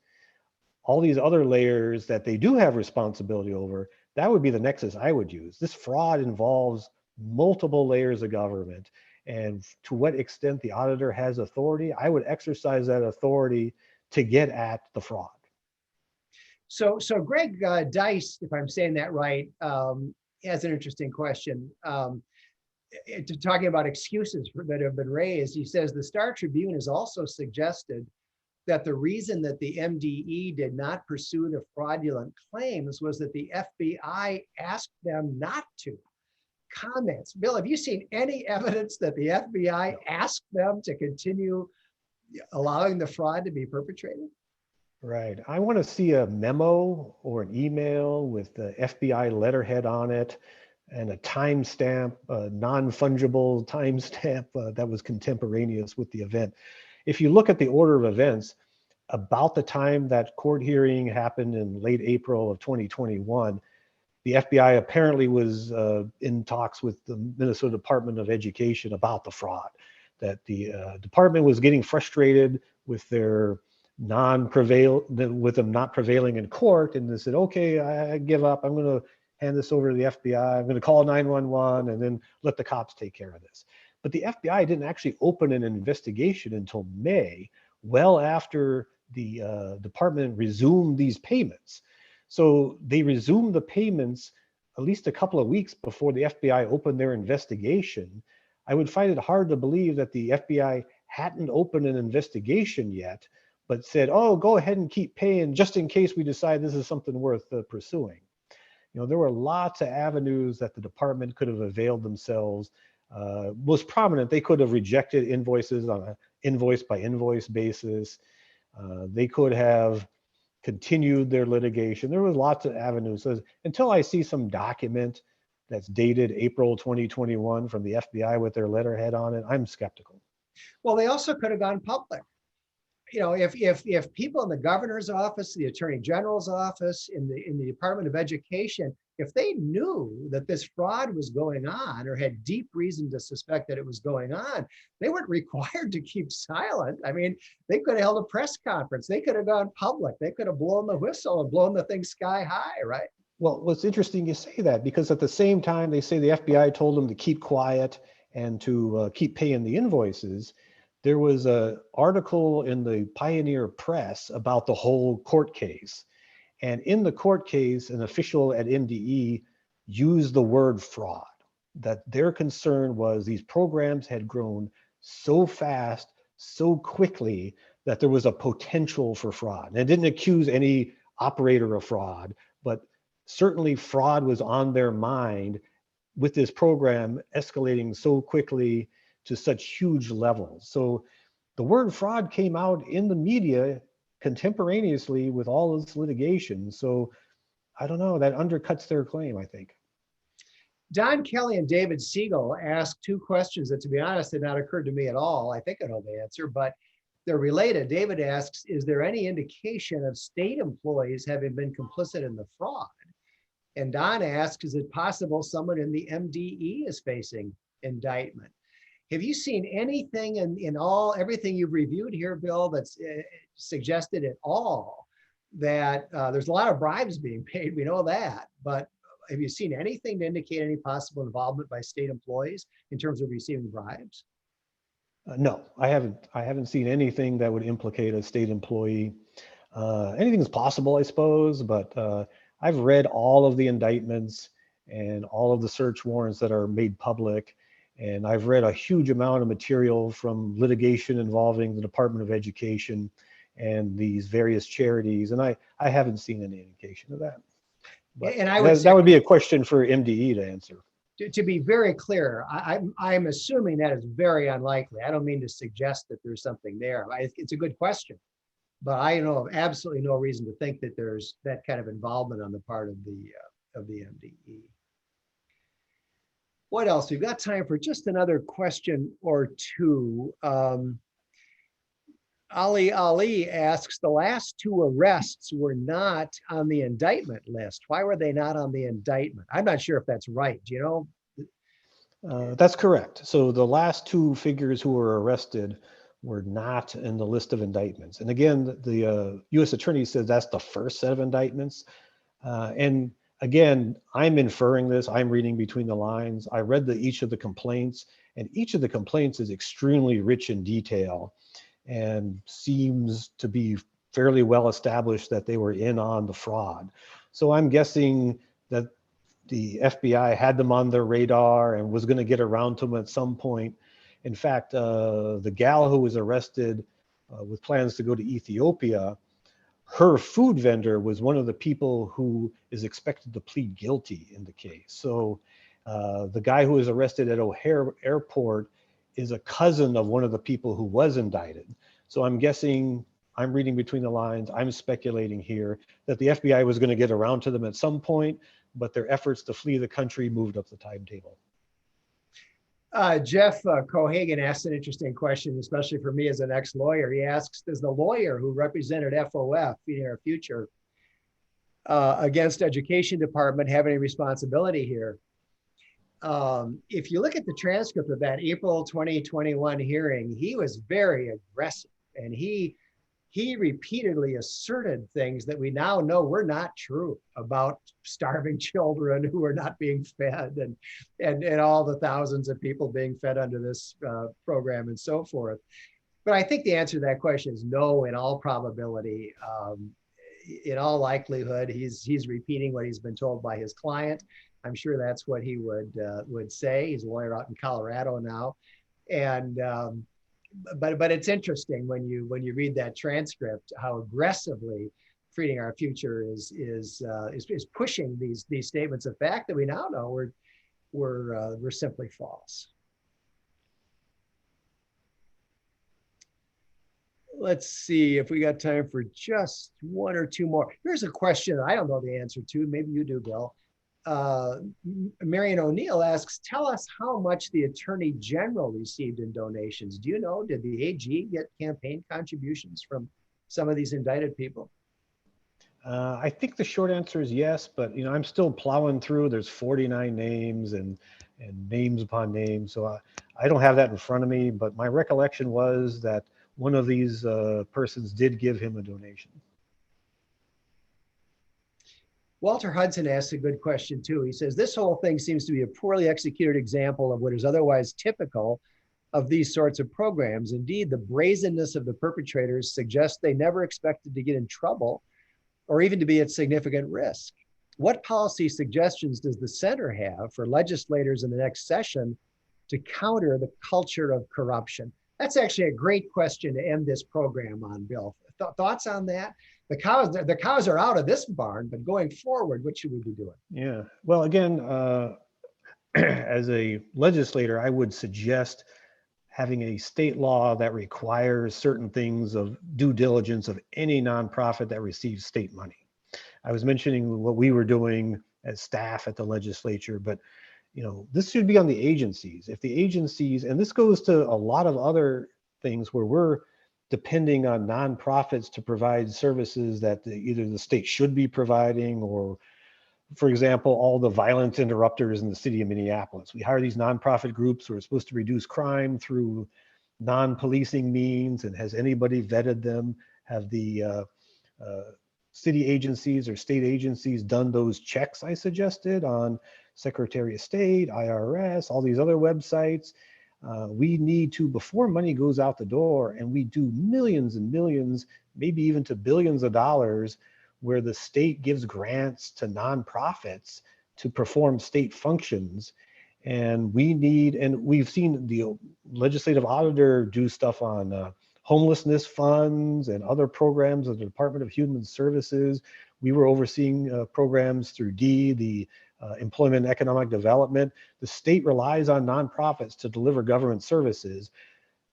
all these other layers that they do have responsibility over. That would be the nexus I would use. This fraud involves multiple layers of government. And to what extent the auditor has authority, I would exercise that authority to get at the fraud. So Greg Dice, if I'm saying that right, has an interesting question. Talking about excuses that have been raised, he says the Star Tribune has also suggested that the reason that the MDE did not pursue the fraudulent claims was that the FBI asked them not to. Comments. Bill, have you seen any evidence that the FBI asked them to continue allowing the fraud to be perpetrated? Right. I want to see a memo or an email with the FBI letterhead on it and a timestamp, a non-fungible timestamp that was contemporaneous with the event. If you look at the order of events, about the time that court hearing happened in late April of 2021, the FBI apparently was in talks with the Minnesota Department of Education about the fraud, that the department was getting frustrated with their not prevailing in court, and they said, okay, I give up. I'm going to hand this over to the FBI. I'm going to call 911 and then let the cops take care of this. But the FBI didn't actually open an investigation until May, well after the department resumed these payments. So they resumed the payments at least a couple of weeks before the FBI opened their investigation. I would find it hard to believe that the FBI hadn't opened an investigation yet, but said, oh, go ahead and keep paying just in case we decide this is something worth pursuing. You know, there were lots of avenues that the department could have availed themselves. Most prominent, they could have rejected invoices on an invoice by invoice basis. They could have continued their litigation. There was lots of avenues. So until I see some document that's dated April 2021 from the FBI with their letterhead on it, I'm skeptical. Well, they also could have gone public. You know, if people in the governor's office, the attorney general's office, in the Department of Education, if they knew that this fraud was going on or had deep reason to suspect that it was going on, they weren't required to keep silent. I mean, they could have held a press conference. They could have gone public. They could have blown the whistle and blown the thing sky high, right? Well, what's interesting you say that, because at the same time, they say the FBI told them to keep quiet and to keep paying the invoices. There was an article in the Pioneer Press about the whole court case. And in the court case, an official at MDE used the word fraud, that their concern was these programs had grown so fast, so quickly, that there was a potential for fraud. And it didn't accuse any operator of fraud, but certainly fraud was on their mind with this program escalating so quickly to such huge levels. So the word fraud came out in the media contemporaneously with all this litigation. So I don't know, that undercuts their claim, I think. Don Kelly and David Siegel asked two questions that, to be honest, had not occurred to me at all. I think I know the answer, but they're related. David asks, is there any indication of state employees having been complicit in the fraud? And Don asks, is it possible someone in the MDE is facing indictment? Have you seen anything in everything you've reviewed here, Bill, that's suggested at all that there's a lot of bribes being paid? We know that, but have you seen anything to indicate any possible involvement by state employees in terms of receiving bribes? No, I haven't seen anything that would implicate a state employee. Anything is possible, I suppose, but I've read all of the indictments and all of the search warrants that are made public. And I've read a huge amount of material from litigation involving the Department of Education and these various charities. And I haven't seen any indication of that. But and I would that would be a question for MDE to answer. To be very clear, I'm assuming that is very unlikely. I don't mean to suggest that there's something there. It's a good question, but I know of absolutely no reason to think that there's that kind of involvement on the part of the MDE. What else? We've got time for just another question or two. Ali asks, the last two arrests were not on the indictment list. Why were they not on the indictment? I'm not sure if that's right. Do you know? That's correct. So the last two figures who were arrested were not in the list of indictments. And again, the U.S. Attorney says that's the first set of indictments. And Again, I'm inferring this, I'm reading between the lines. I read each of the complaints, and each of the complaints is extremely rich in detail and seems to be fairly well established that they were in on the fraud. So I'm guessing that the FBI had them on their radar and was going to get around to them at some point. In fact, the gal who was arrested with plans to go to Ethiopia, her food vendor was one of the people who is expected to plead guilty in the case. So the guy who was arrested at O'Hare Airport is a cousin of one of the people who was indicted. So I'm guessing, I'm reading between the lines, I'm speculating here that the FBI was going to get around to them at some point, but their efforts to flee the country moved up the timetable. Jeff Cohagen asked an interesting question, especially for me as an ex-lawyer. He asks, does the lawyer who represented FOF, Feeding Our Future, against Education Department have any responsibility here? If you look at the transcript of that April 2021 hearing, he was very aggressive, and he repeatedly asserted things that we now know were not true about starving children who are not being fed, and all the thousands of people being fed under this program and so forth. But I think the answer to that question is no, in all probability. In all likelihood, he's repeating what he's been told by his client. I'm sure that's what he would say. He's a lawyer out in Colorado now, and but it's interesting when you read that transcript how aggressively Feeding Our Future is pushing these statements of fact that we now know were simply false. Let's see if we got time for just one or two more. Here's a question I don't know the answer to. Maybe you do, Bill. Marion O'Neill asks, tell us how much the Attorney General received in donations. Do you know, did the AG get campaign contributions from some of these indicted people? I think the short answer is yes, but I'm still plowing through. There's 49 names and names upon names. So I don't have that in front of me, but my recollection was that one of these persons did give him a donation. Walter Hudson asks a good question too. He says, this whole thing seems to be a poorly executed example of what is otherwise typical of these sorts of programs. Indeed, the brazenness of the perpetrators suggests they never expected to get in trouble or even to be at significant risk. What policy suggestions does the center have for legislators in the next session to counter the culture of corruption? That's actually a great question to end this program on, Bill. Thoughts on that? The cows are out of this barn, but going forward, what should we be doing? Yeah, well, again, as a legislator, I would suggest having a state law that requires certain things of due diligence of any nonprofit that receives state money. I was mentioning what we were doing as staff at the legislature, but this should be on the agencies. If the agencies, and this goes to a lot of other things where we're depending on nonprofits to provide services that either the state should be providing, or, for example, all the violence interrupters in the city of Minneapolis. We hire these nonprofit groups who are supposed to reduce crime through non-policing means, and has anybody vetted them? Have the city agencies or state agencies done those checks I suggested on Secretary of State, IRS, all these other websites? We need to, before money goes out the door, and we do millions and millions, maybe even to billions of dollars, where the state gives grants to nonprofits to perform state functions. And we need, and we've seen the legislative auditor do stuff on homelessness funds and other programs of the Department of Human Services. We were overseeing programs through the Employment and Economic Development. The state relies on nonprofits to deliver government services.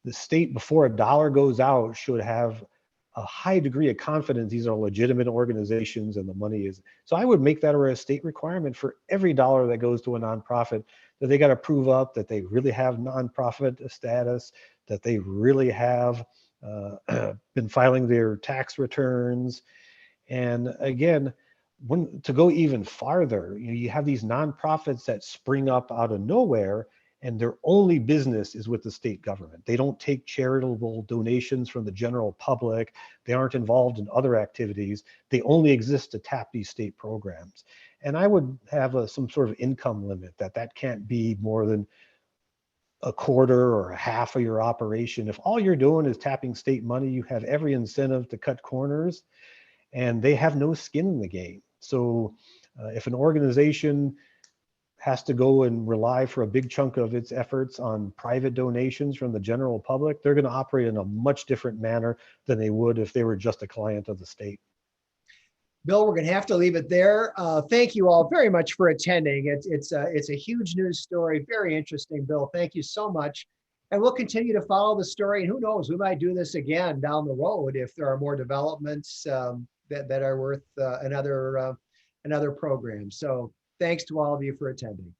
The state, before a dollar goes out, should have a high degree of confidence these are legitimate organizations and the money is. So I would make that a state requirement for every dollar that goes to a nonprofit, that they got to prove up that they really have nonprofit status, that they really have been filing their tax returns. And again, to go even farther, you have these nonprofits that spring up out of nowhere, and their only business is with the state government. They don't take charitable donations from the general public. They aren't involved in other activities. They only exist to tap these state programs. And I would have some sort of income limit that can't be more than a quarter or a half of your operation. If all you're doing is tapping state money, you have every incentive to cut corners, and they have no skin in the game. So if an organization has to go and rely for a big chunk of its efforts on private donations from the general public, they're going to operate in a much different manner than they would if they were just a client of the state. Bill, we're going to have to leave it there. Thank you all very much for attending. It's a huge news story, very interesting, Bill. Thank you so much. And we'll continue to follow the story. And who knows, we might do this again down the road if there are more developments that are worth another program. So thanks to all of you for attending.